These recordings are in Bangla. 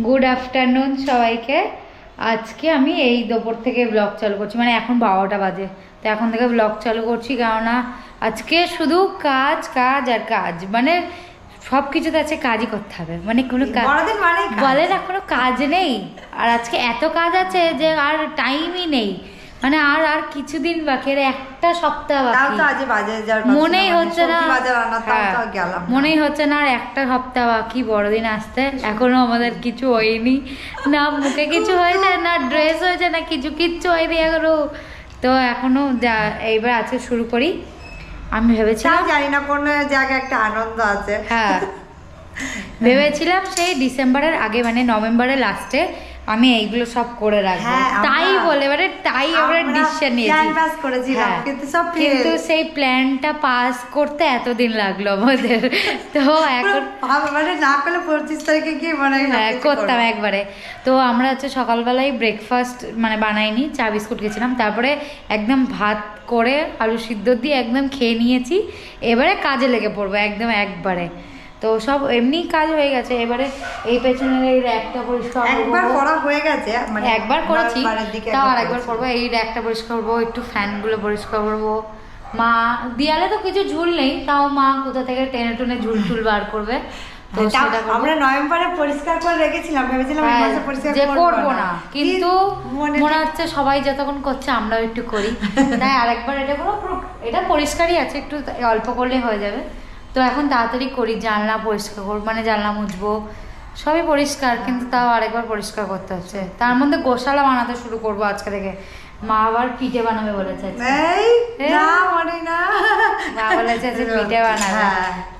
গুড আফটারনুন সবাইকে। আজকে আমি এই দুপুর থেকে ব্লগ চালু করছি, মানে এখন 12টা বাজে, তো এখন থেকে ব্লগ চালু করছি। কেননা আজকে শুধু কাজ কাজ আর কাজ, মানে সব কিছুতে আছে কাজই করতে হবে, মানে কোনো বলে না কোনো কাজ নেই। আর আজকে এত কাজ আছে যে আর টাইমই নেই, মানে আর আর কিছুদিন বাকি, আর একটা সপ্তাহ বাকি। মনেই হচ্ছে না, মনেই হচ্ছে না আর একটা সপ্তাহ বাকি বড়দিন আসতে। এখনো আমাদের কিছু হয়নি, না মুখে কিছু হয়েছে, না ড্রেস হয়েছে, না কিচ্ছু হয়নি এখনো। তো এখনো যা, এইবার আজকে শুরু করি। আমি ভেবেছিলাম, জানি না কোন জায়গায় একটা আনন্দ আছে। হ্যাঁ, ভেবেছিলাম সেই ডিসেম্বরের আগে, মানে নভেম্বরের লাস্টে আমি এইগুলো সব করে রাখবো। তাই বলে এবারে তাই এবারে ডিসিশন নিয়েছি, কিন্তু সেই প্ল্যানটা পাস করতে এতদিন লাগলো আমাদের। তো এখন মানে না করলে 25 তারিখে গিয়ে মানে করতাম একবারে। তো আমরা হচ্ছে সকালবেলায় ব্রেকফাস্ট মানে বানাইনি, চা বিস্কুট খেয়েছিলাম, তারপরে একদম ভাত করে আলু সিদ্ধ দিয়ে একদম খেয়ে নিয়েছি। এবারে কাজে লেগে পড়বো একদম একবারে। তো সব এমনি কাজ হয়ে গেছে, এবারে এই পেছনের এই র্যাকটা পরিষ্কার একবার করা হয়ে গেছে, মানে একবার করেছি, তাও আর একবার করবো। এই র্যাকটা পরিষ্কার করবো, একটু ফ্যানগুলো পরিষ্কার করবো। মা দেয়ালে তো কিছু ঝুল নেই, তাও মা কোথা থেকে টেনে টুনে ঝুল টুল বার করবে। তো আমরা নভেম্বরে পরিষ্কার করে রেখেছিলাম, ভেবেছিলাম এই মাসে পরিষ্কার করবো না, কিন্তু মনে হচ্ছে সবাই যতক্ষণ করছে আমরাও একটু করি, তাই আরেকবার এটা করবো। এটা পরিষ্কারই আছে, একটু অল্প করলে হয়ে যাবে। তো এখন তাড়াতাড়ি করি, জানলা পরিষ্কার করবো, মানে জানলা মুছবো, সবই পরিষ্কার, কিন্তু তাও আরেকবার পরিষ্কার করতে হচ্ছে। তার মধ্যে গোশালা বানাতে শুরু করবো আজকে থেকে। মা আবার পিঠে বানাবে বলেছে, মা বলেছে যে পিঠে বানাবে,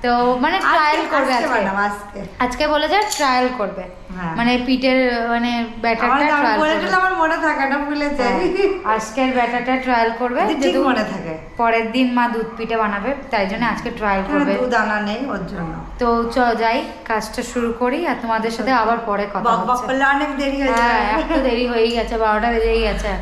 তো মানে ট্রায়াল করবে আজকে বলেছে ট্রায়াল করবে, মানে পিঠের মানে ব্যাটারটা ট্রায়াল করবে। আমার মনে থাকে না, ভুলে যাই। আজকের ব্যাটারটা ট্রায়াল করবে, যদি মনে থাকে। পরের দিন মা দুধ পিঠে বানাবে, তাই জন্য আজকে ট্রায়াল করবে। দুধ আনা নেই ওর জন্য। তো চল যাই, কাজটা শুরু করি, আর তোমাদের সাথে আবার পরে কথা হচ্ছে। অনেক দেরি হয়ে যায়, একটু দেরি হয়েই গেছে, 12টা বেজেই গেছে।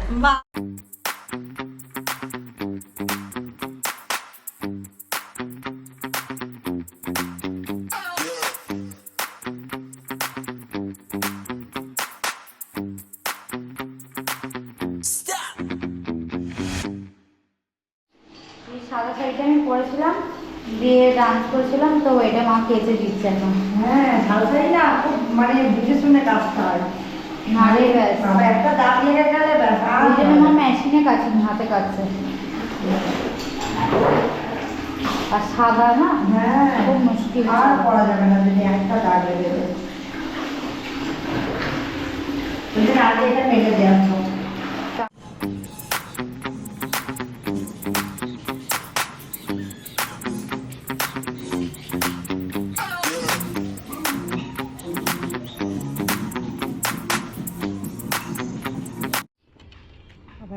সাদা শাড়িটা আমি পরেছিলাম, দিয়ে ডান্স করেছিলাম, তো এটা মা কেচে দিচ্ছে এখন। হ্যাঁ, সাদা শাড়ি না খুব মানে বুঝে শুনে কাজটা হয়। নারে ব্যাস, একটা দাগ লেগে গেলে ব্যাস। ওই জন্য মা মেশিনে কাটছে, হাতে কাটছে। আর সাদা না, হ্যাঁ খুব মুশকিল, আর পরা যাবে না যদি একটা দাগ লেগে যায়। আগে এটা মেলে দেওয়া।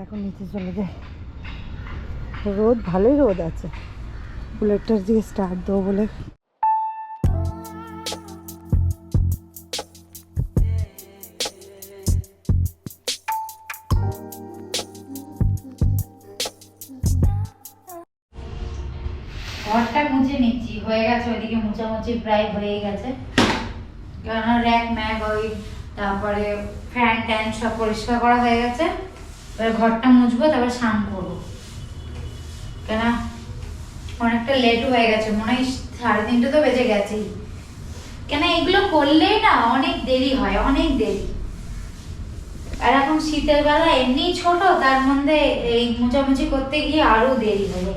এখন নিচে চলে যায়, রোদ ভালোই রোদ আছে, বুলেটটার দিকে স্টার্ট দেবো বলে। ঘরটা মুছে নিচ্ছি, হয়ে গেছে, ওইদিকে মুছামুছি প্রায় হয়ে গেছে, কেননা র্যাক ম্যাগ ওই তারপরে ফ্যান ট্যান সব পরিষ্কার করা হয়ে গেছে। এবার ঘরটা মুছবো, তারপর স্নান করবো, কেন অনেকটা লেট হয়ে গেছে, মনে হয় 3:30 তো বেজে গেছেই। কেন এগুলো করলেই না অনেক দেরি হয়, অনেক দেরি। আর এখন শীতের বেলা এমনি ছোট, তার মধ্যে এই মোছামুছি করতে গিয়ে আরো দেরি হবে,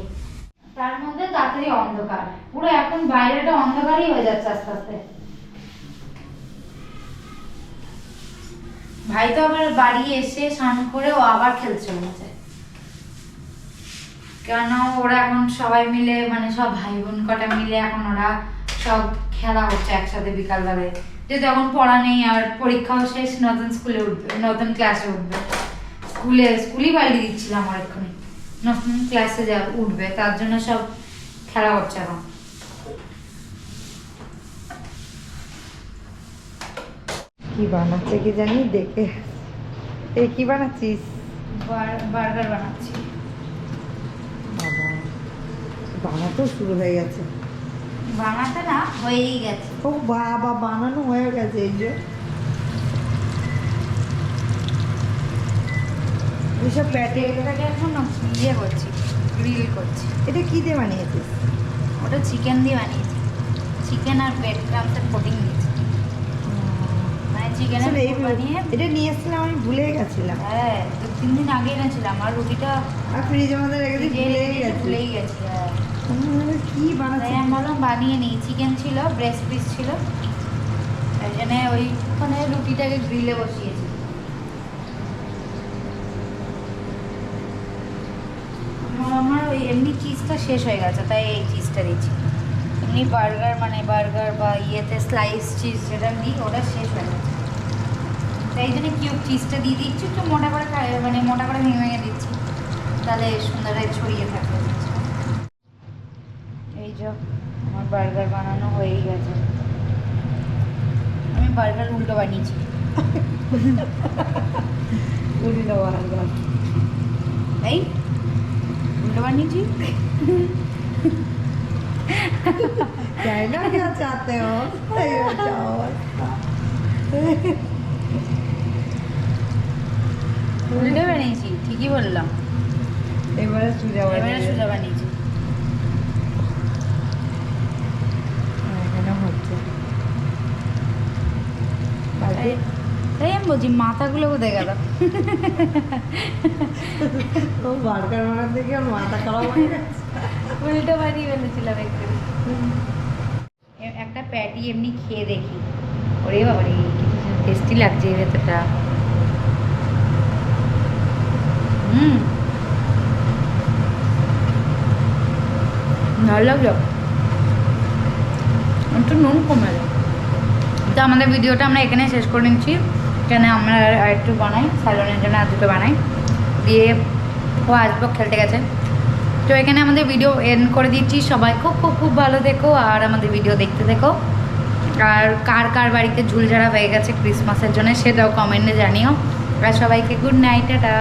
তার মধ্যে তাড়াতাড়ি অন্ধকার, পুরো এখন বাইরেটা অন্ধকারই হয়ে যাচ্ছে আস্তে আস্তে। ভাই তো আবার বাড়ি এসে স্নান করে ও আবার খেলতে চলে গেছে, কেন ওরা এখন সবাই মিলে, মানে সব ভাই বোন কটা মিলে এখন ওরা সব খেলা হচ্ছে একসাথে বিকালবেলায়, যেহেতু এখন পড়া নেই আর পরীক্ষাও শেষ, নতুন স্কুলে উঠবে, নতুন ক্লাসে উঠবে। স্কুলই বাড়ি দিচ্ছিলাম আর এক্ষুনি, নতুন ক্লাসে যা উঠবে, তার জন্য সব খেলা হচ্ছে এখন। কি বানাচ্ছে কি জানি, দেখে এই কি বানাচ্ছিস? বার্গার বানাচ্ছি। বানাতেও শুরু হয়ে গেছে। বানাতে না হয়েই গেছে। ও বাবা, বানানো হয়ে গেছে। এই যে এইসব প্যাটে এটাকে এখন ইয়ে করছি, গ্রিল করছি। এটা কী দিয়ে বানিয়েছিস? ওটা চিকেন দিয়ে বানিয়েছি, চিকেন আর ব্রেড ক্রাম্পসের কোটিং দিয়েছি, মানে চিকেনের আসলে এই বানিয়ে। এটা নিয়ে এসেছিলাম, আমি ভুলে গেছিলাম। হ্যাঁ 2-3 দিন আগে এনেছিলাম, আর রুটিটা আর ফ্রিজের মধ্যে রেখে দিয়ে ভুলেই গেছি। ভুলেই গেছি। হ্যাঁ কী তাই বানাচ্ছি? আমি ভাবলাম বানিয়ে নিই, চিকেন ছিল, ব্রেস্ট পিস ছিল, তাই জন্য ওইখানে রুটিটাকে গ্রিলে বসিয়েছি। আমার ওই এমনি চিজটা শেষ হয়ে গেছে, তাই এই চিজটা দিচ্ছি। এমনি বার্গার মানে বার্গার বা ইয়েতে স্লাইস চিজ যেটা দিই ওটা শেষ হয়ে গেছে, তাই জন্য কিউব চিজটা দিয়ে দিচ্ছি, একটু মোটা করে মানে মোটা করে ভেঙে ভেঙে দিচ্ছি, তাহলে সুন্দরভাবে ছড়িয়ে থাকবে। এই যে আমার বার্গার বানানো হয়েই গেছে। আমি বার্গার উল্টো বানিয়েছি। উল্টো বার্গার। এই উল্টো বানিয়েছি। कहना क्या चाहते हो? सही हो जाओ। উল্টো বানিয়েছি, ঠিকই বললাম। এবারে সোজা এবারে সোজা বানিয়েছি। এখানে হচ্ছে তাই আমি বলছি মাথাগুলো কোথায় গেল। ও বার্গার বানাতে গিয়ে ওর মাথা খারাপ হয়ে গেছে। উল্টো বানিয়ে ফেলেছিলাম একটু। একটা প্যাটি এমনি খেয়ে দেখি, ওরে বাবা রে টেস্টি লাগছে এই ভেতরটা। ভালো লাগলো, একটু নুন কমে গেল। তো আমাদের ভিডিওটা আমরা এখানে শেষ করে নিচ্ছি। এখানে আমরা আর একটু বানাই, স্যালনের জন্য আর দুটো বানাই, দিয়ে ও আসবো, খেলতে গেছে। তো এখানে আমাদের ভিডিও এন্ড করে দিচ্ছি। সবাই খুব খুব খুব ভালো দেখো আর আমাদের ভিডিও দেখতে দেখো। আর কার কার বাড়িতে ঝুলঝাড়া হয়ে গেছে ক্রিসমাসের জন্য সেটাও কমেন্টে জানিও। আর সবাইকে গুড নাইট, টাটা।